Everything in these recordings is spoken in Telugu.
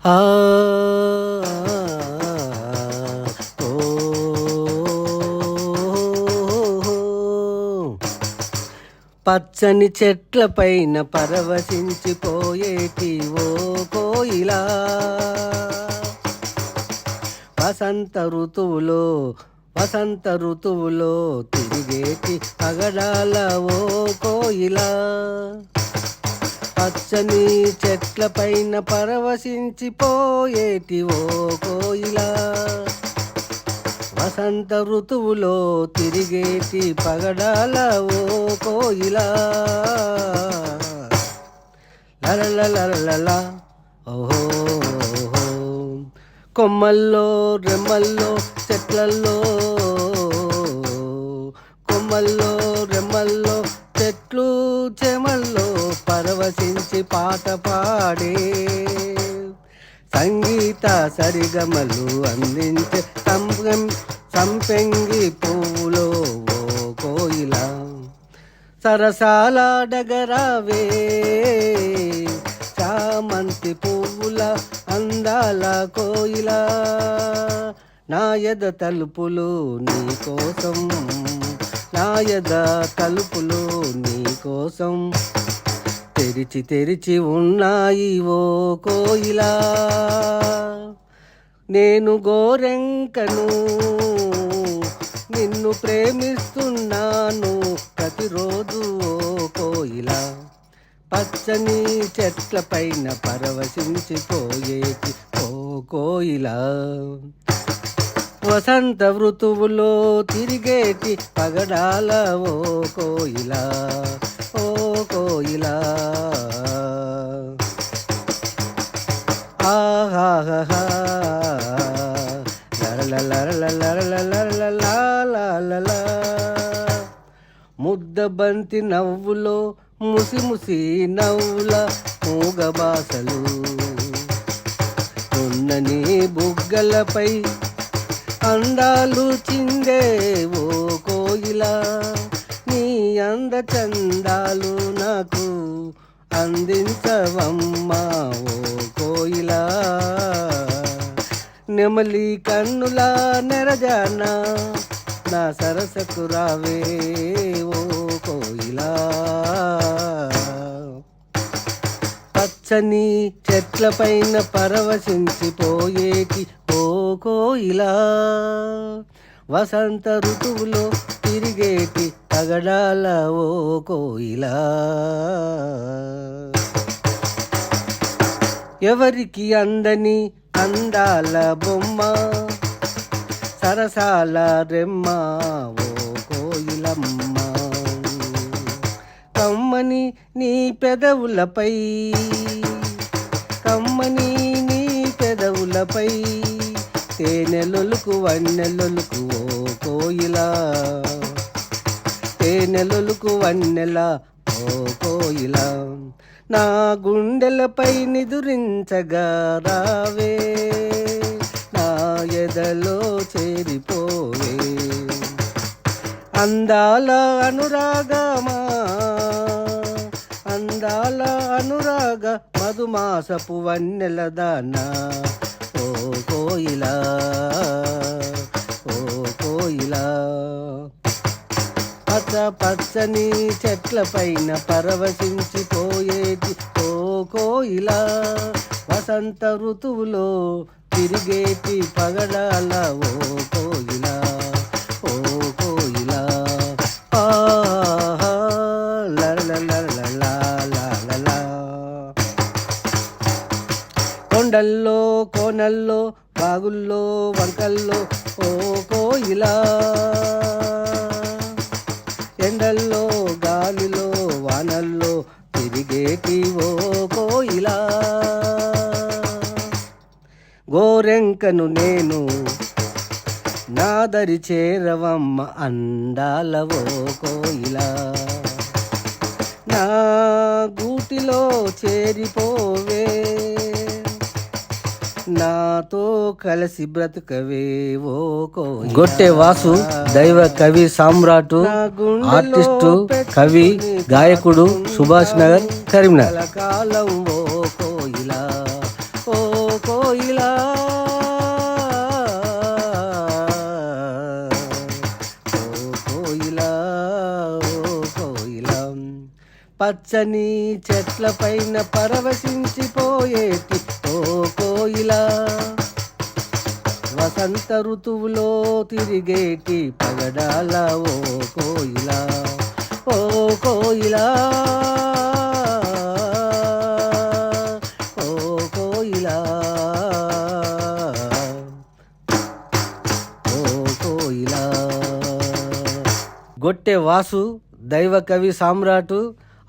ఆ ఓ పచ్చని చెట్ల పైన పరవశించిపోయేటి ఓ కోయిలా, వసంత ఋతువులో వసంత ఋతువులో తిరిగేటి పగడాల ఓ కోయిలా, పచ్చని చెట్ల పైన పరవశించిపోయేటి ఓ కోయిలా, వసంత ఋతువులో తిరిగేటి పగడాల ఓ కోయిలా, లలలలలలా ఓహో కొమ్మల్లో రెమ్మల్లో చెట్లల్లో, కొమ్మల్లో రెమ్మల్లో చెట్లు చెమల్లో పరవశించి పాట పాడే, సంగీత సరిగమలు అందించే సంపెంగి పువ్వులో ఓ కోయిలా, సరసాల డగరావే చామంతి పువ్వుల అందాల కోయిలా, నా ఎద తలుపులు నీ కోసం, నా ఎద తలుపులు నీ కోసం తెరిచి తెరిచి ఉన్నాయి ఓ కోయిలా, నేను గోరెంకను నిన్ను ప్రేమిస్తున్నాను ప్రతిరోజు ఓ కోయిలా, పచ్చని చెట్ల పైన పరవశించిపోయేటి ఓ కోయిలా, వసంత ఋతువులో తిరిగేటి పగడాల ఓ కోయిలా, ఓ కోయిలా ఆహాహా లలలలలలలలలలలలలలల, ముద్దబంతి నవ్వులో ముసి ముసి నవ్వుల మూగ బాసలు, ఉన్నని బుగ్గలపై అందాలు చిందే ఓ కోయిలా, నీ అంద చందాలు నాకు అందించవమ్మా ఓ కోయిలా, నెమలి కన్నుల నెరజాన నా సరసకు రావే ఓ కోయిలా, పచ్చని చెట్ల పైన పరవశించిపోయేటి ఓ కోయిలా, వసంత ఋతువులో తిరిగేటి పగడాల ఓ కోయిలా, ఎవరికి అందని అందాల బొమ్మ సరసాల రెమ్మ ఓ కోయిలమ్మ, కమ్మని నీ పెదవులపై, కమ్మని నీ పెదవులపై తేనెలొలుకు వన్నెలొలుకు ఓ కోయిలా, తేనెలొలుకు వన్నెల ఓ కోయిలా, నా గుండెలపై నిదురించగా రావే, నా ఎదలో చేరిపోవే, అందాల అనురాగమా అందాల అనురాగ మధుమాసపు వన్నెల దానా ఓ కోయిలా, ఓ కోయిలా, పచ్చ పచ్చని చెట్ల పైన పరవశించిపోయేటి ఓ కోయిలా, వసంత ఋతువులో తిరిగేటి పగడాల ఓ కోయిలా, ఓ కోయిలా ఆహా లలలలలలలలలా, కొండల్లో కోనల్లో బాగుల్లో వంకల్లో ఓ కోయిలా, ఎండల్లో గాలిలో వానల్లో తిరిగేటి ఓ కోయిలా, గోరెంకను నేను నాదరి చేరవమ్మ అందాల ఓ కోయిలా, నా గూటిలో చేరిపోవే, నాతో కలిసి బ్రతుకవే ఓ కోయిలా. గొట్టె వాసు దైవ కవి సామ్రాటు, ఆర్టిస్టు, కవి, గాయకుడు, సుభాష్ నగర్, కరీంనగర్. కాలం ఓ కోయిలా, ఓ పచ్చని చెట్ల పైన పరవశించిపోయేటి ఓ కోయిలా, వసంత ఋతువులో తిరిగేటి పగడాల ఓ కోయిలా, ఓ కోయిలా, ఓ కోయిలా, ఓ కోయిలా. గొట్టె వాసు దైవ కవి సామ్రాటు,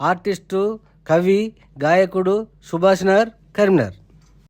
ఆర్టిస్టు, కవి, గాయకుడు, సుభాష్ నగర్, కరీంనగర్.